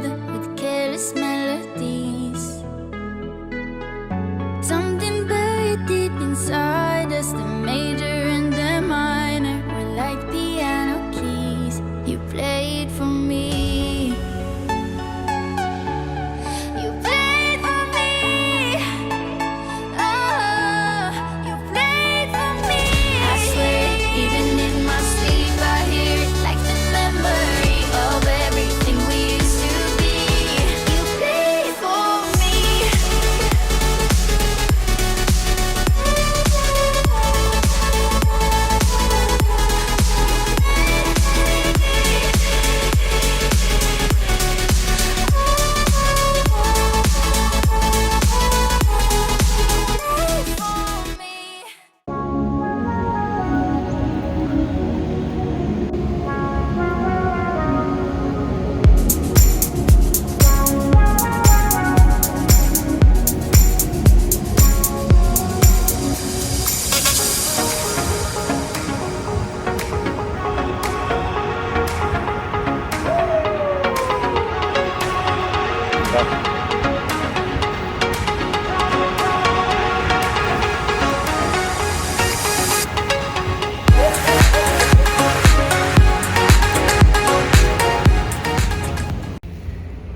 other with careless melodies. Something buried deep inside us, the major and the minor were like piano keys. You played for me. You played for me. Oh, you played for me. I swear, even in my sleep, I hear it like the memory of everything we used to be. You played for me.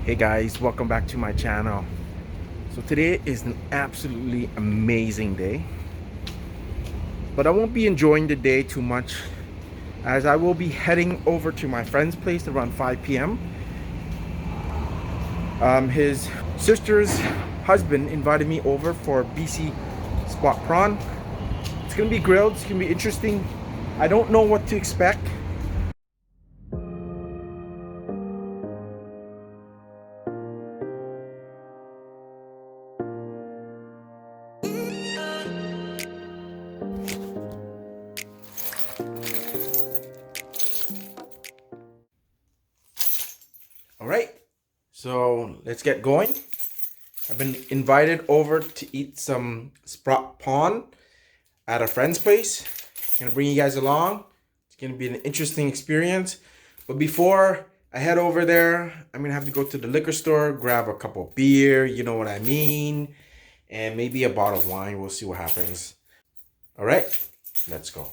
Hey guys, welcome back to my channel. So today is an absolutely amazing day, but I won't be enjoying the day too much as I will be heading over to my friend's place around 5 p.m. His sister's husband invited me over for BC spot prawn. It's gonna be grilled, it's gonna be interesting. I don't know what to expect. All right, so let's get going. I've been invited over to eat some spot prawn at a friend's place. I'm gonna bring you guys along. It's gonna be an interesting experience. But before I head over there, I'm gonna have to go to the liquor store, grab a couple of beer, you know what I mean, and maybe a bottle of wine. We'll see what happens. All right, let's go.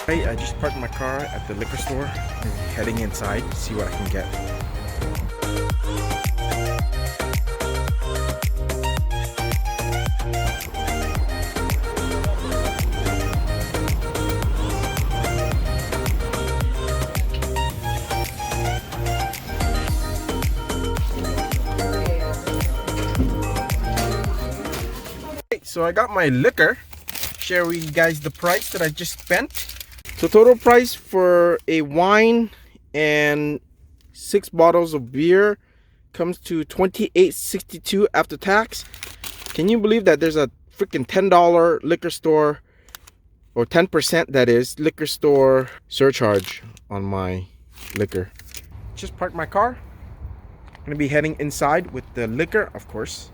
I just parked my car at the liquor store and heading inside to see what I can get. So I got my liquor. Share with you guys the price that I just spent. So total price for a wine and 6 bottles of beer comes to $28.62 after tax. Can you believe that there's a freaking $10 liquor store, or 10% that is, liquor store surcharge on my liquor? Just parked my car. I'm gonna be heading inside with the liquor, of course.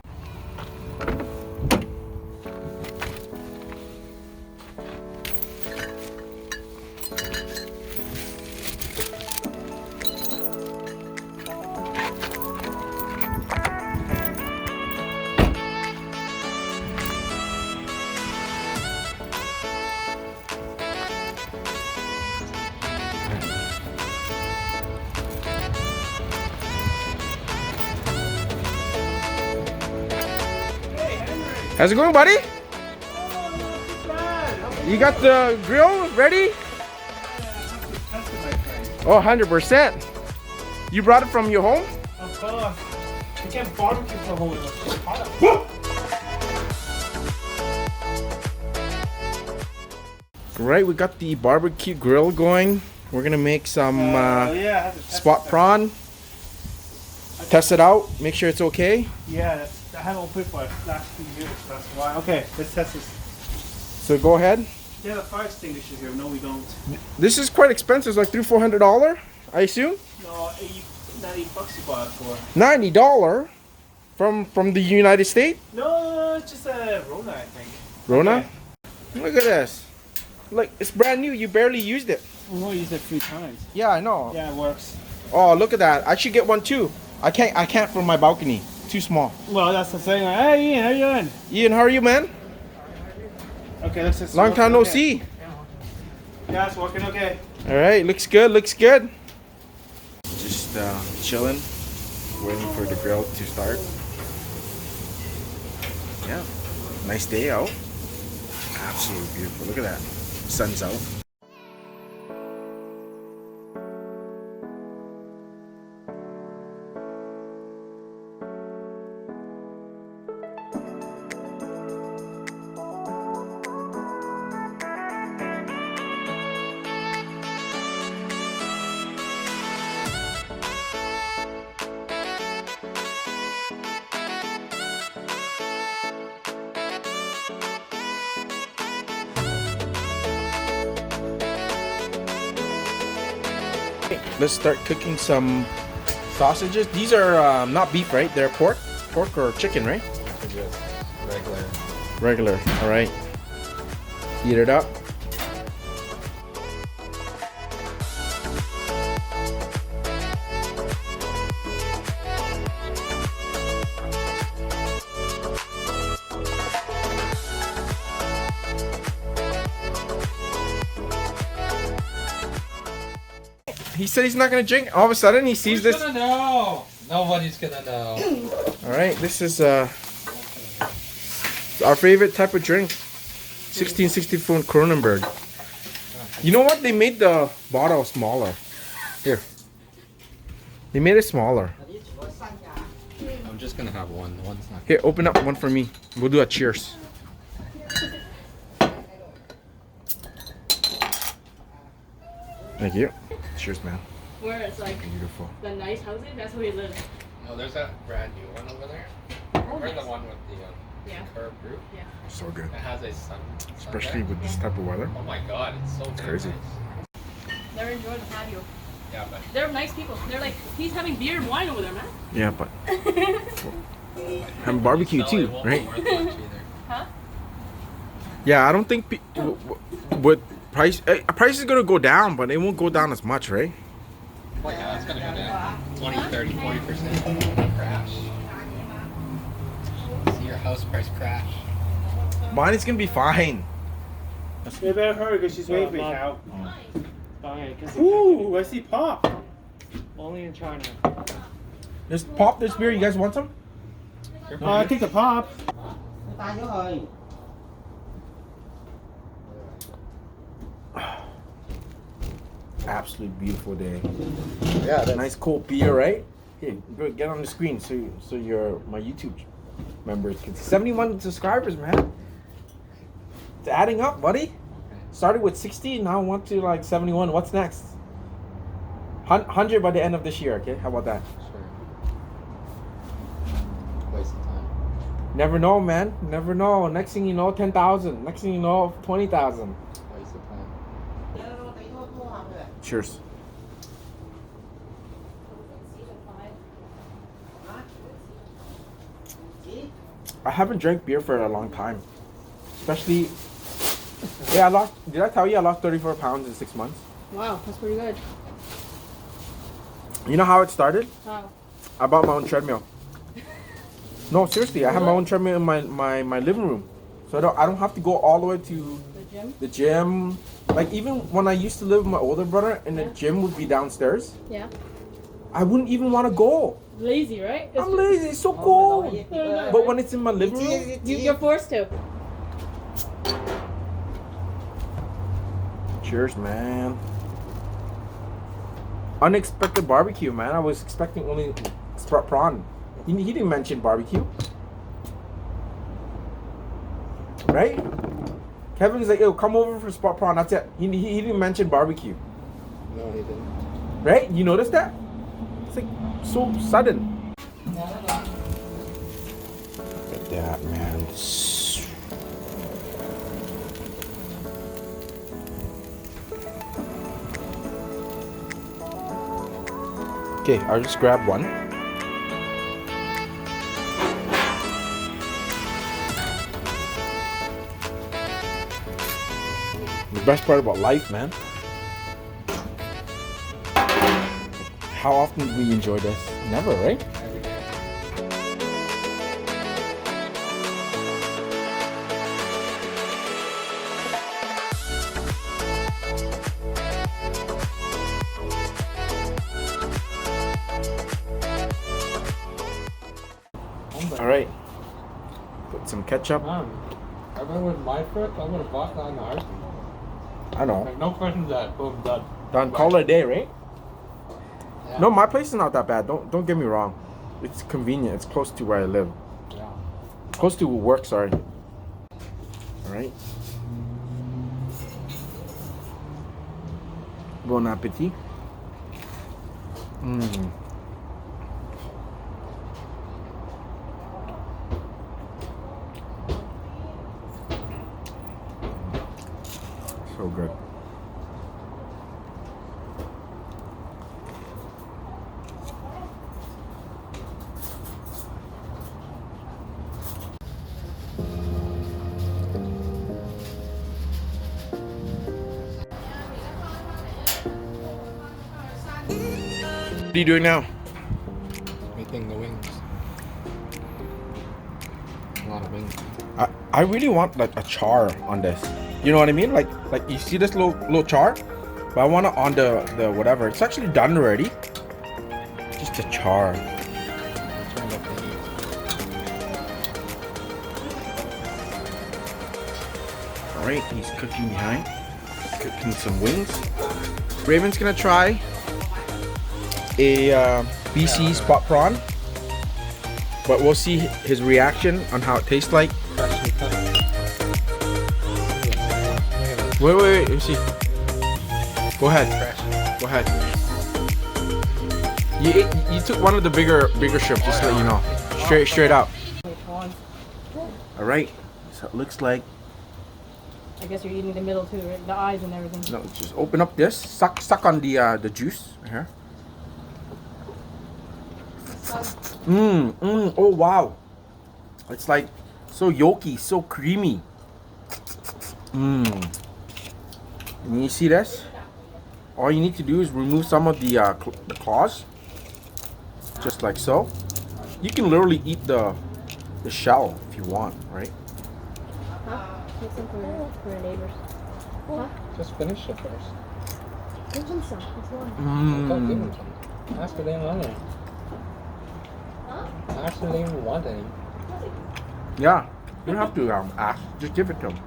How's it going, buddy? You got the grill ready? Oh, 100%. You brought it from your home? Of course. You can't barbecue for home. It's hot. Right, we got the barbecue grill going. We're gonna make some yeah, I have to test spot it. prawn. Test it out. Make sure it's okay. Yeah, I haven't opened for the last few years. That's why. Okay, let's test this. So go ahead. They have a fire extinguisher here. No, we don't. This is quite expensive. It's like $300-400, I assume. No, 90 bucks you bought it for. $90 from the United States. No, it's just a Rona, I think. Rona, Okay. look at this. Look, it's brand new. You barely used it. We only used it 3 times. Yeah, I know. Yeah, it works. Oh, look at that. I should get one too. I can't from my balcony. Too small. Well, that's the thing. Hey, Ian, how you doing? Ian, how are you, man? Okay, let's just. Long time no see. Yeah, it's working okay. All right, looks good. Looks good. Just chilling, waiting for the grill to start. Yeah, nice day out. Absolutely beautiful. Look at that. Sun's out. Let's start cooking some sausages. These are not beef, right? They're pork or chicken, right? Regular. Regular. All right. Heat it up. He said he's not gonna drink. All of a sudden, he sees Who's this. gonna know? Nobody's gonna know. All right, this is our favorite type of drink. 1664 Kronenberg. You know what? They made the bottle smaller. Here. They made it smaller. I'm just gonna have one. One's not. Here, open up one for me. We'll do a cheers. Thank you. Cheers, man. Where it's like Beautiful. the nice housing, that's where we live. No, there's that brand new one over there. We're the one with the Yeah. curved roof. So good. It has a sun. Especially deck. with this type of weather. Oh my god, it's so damn crazy. nice. They're enjoying the patio. Yeah, but They're nice people. They're like, he's having beer and wine over there, man. Yeah, but having barbecue no, it too, won't right? be worth much either. Huh? Yeah, I don't think with price is gonna go down, but it won't go down as much, right? Well, yeah, it's gonna go down 20, 30, 40% crash. See your house price crash. Mine is gonna be fine. You better hurry because she's waiting for you now. Okay, because Ooh, I see pop. only in China. There's pop. There's beer. You guys want some? I take the pop. Absolutely beautiful day. Yeah, Nice cold beer, right? Here, go get on the screen so your my YouTube members can see. 71 subscribers, man. It's adding up, buddy. Started with 60, now I want to like 71. What's next? 100 by the end of this year, okay? How about that? Sure. Waste of time. Never know, man. Never know. Next thing you know, 10,000. Next thing you know, 20,000. Waste of time. Cheers. I haven't drank beer for a long time. Especially, yeah, did I tell you I lost 34 pounds in 6 months? Wow, that's pretty good. You know how it started? Wow. I bought my own treadmill. No, seriously, I have my own treadmill in my living room. So I don't have to go all the way to The gym? the gym. Like even when I used to live with my older brother and the gym would be downstairs, Yeah. I wouldn't even want to go. Lazy, right? I'm lazy, it's so cold. But when it's in my living room, You're forced to. cheers, man. Unexpected barbecue, man. I was expecting only sprat prawn. He didn't mention barbecue. Right? Kevin's like, yo, come over for spot prawn. That's it. He didn't mention barbecue. No, he didn't. Right? You notice that? It's like so sudden. Look at that, man. Okay, I'll just grab one. The best part about life, man. How often do we enjoy this? Never, right? All right. Put some ketchup. Man, I remember with my trip, I would have bought that in a heartbeat. I know. Like, no questions asked. Boom, done. Done. Call it a day, right? Yeah. No, my place is not that bad. Don't get me wrong. It's convenient. It's close to where I live. Yeah. Close to work, sorry. All right. Bon appetit. Mmm. So good. What are you doing now? Making the wings. A lot of wings. I really want like a char on this. You know what I mean? Like you see this little char? But I want it on the whatever. It's actually done already. Just a char. That's one that they eat. Alright, he's cooking behind. Cooking some wings. Raven's gonna try a BC spot prawn. But we'll see his reaction on how it tastes like. Freshly cut. Wait, let me see. Go ahead. Fresh. Go ahead. You took one of the bigger shrimp, just to let you know. Straight out. Alright. So it looks like, I guess you're eating the middle too, right? The eyes and everything. no, just open up this, suck on the juice here. Oh wow. It's like so yolky, so creamy. And you see this? All you need to do is remove some of the claws, just like so. You can literally eat the shell if you want, right? Huh? Take some for your neighbors. Huh? Just finish it first. Give them some. It's one. Don't give them some. Ask if they don't want any. Ask if they even want any. Yeah, you don't have to ask. Just give it to them.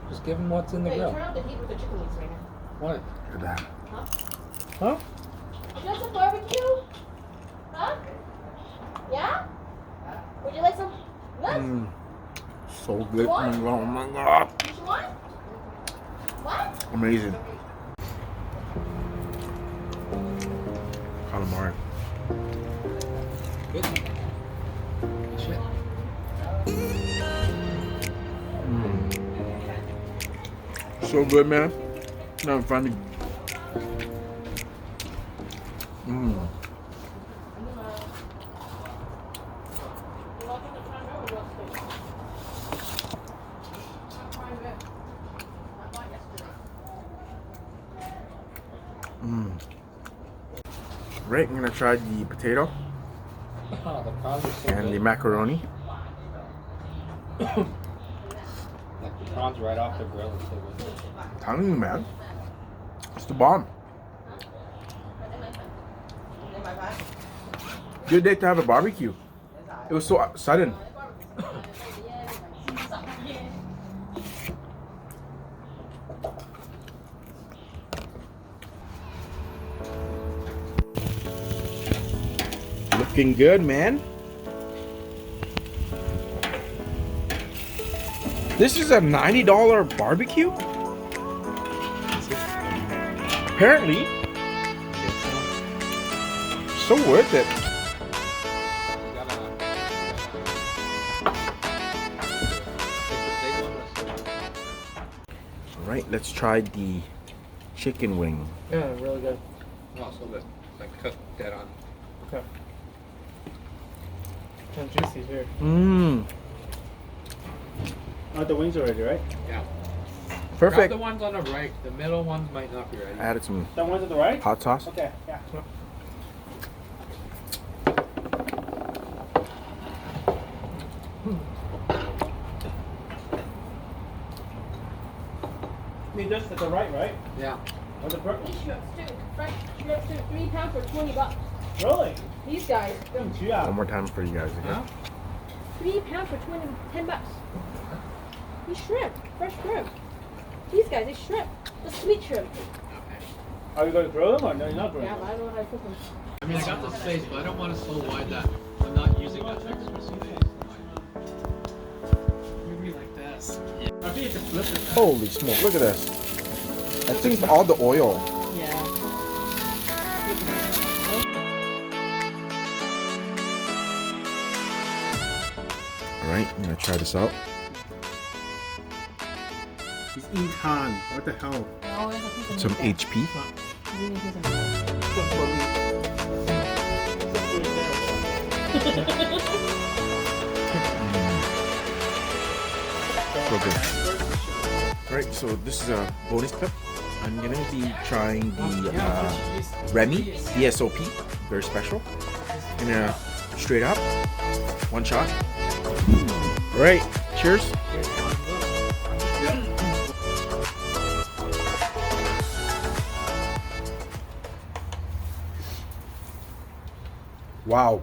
Just give them what's in the grill. Turn up the heat with the chicken wings right now. What? Look at that. Huh? You want some barbecue? Huh? Yeah? Would you like some? Yes? So good. Oh my god. What you want? What? Amazing. Calamari. Good. Shit. So good, man. Not funny. Right, I'm gonna try the potato Oh, the prawns are so and the good. macaroni. Like the prawns right off the grill is so good. I'm telling you, man. It's the bomb. Good day to have a barbecue. It was so sudden. Looking good, man. This is a $90 barbecue? Apparently, so worth it. All right, let's try the chicken wing. Yeah, really good. Oh, so good. Like cooked dead on. Okay. Kind of juicy here. Mmm, Oh, the wings are ready, right? Yeah. Grab perfect. the ones on the right. The middle ones might not be ready. I added some The ones at the right? hot sauce. Okay, yeah. I mean, just at the right? Yeah. Or the purple? These shrimps too. Fresh shrimps too. 3 pounds for $20. Really? These guys. Yeah. One more time for you guys, okay? Huh? 3 pounds for $10. These shrimp. Fresh shrimp. These guys, they shrimp. The sweet shrimp. Are you going to grill them or no, you're not grilling Yeah, but them? I don't know how to cook them. I mean, I got the space, but I don't want it so wide that I'm not using that extra space. Maybe like this. I think you can flip it. Holy smoke, look at this. I think all the oil. Yeah. All right, I'm gonna try this out. He's eating Han. What the hell? Oh, there's a piece of Some meat HP. there. You need a piece of meat. So good. All right, so this is a bonus clip. I'm gonna be trying the Remy ESOP, very special. And straight up, one shot. All right, cheers. Wow.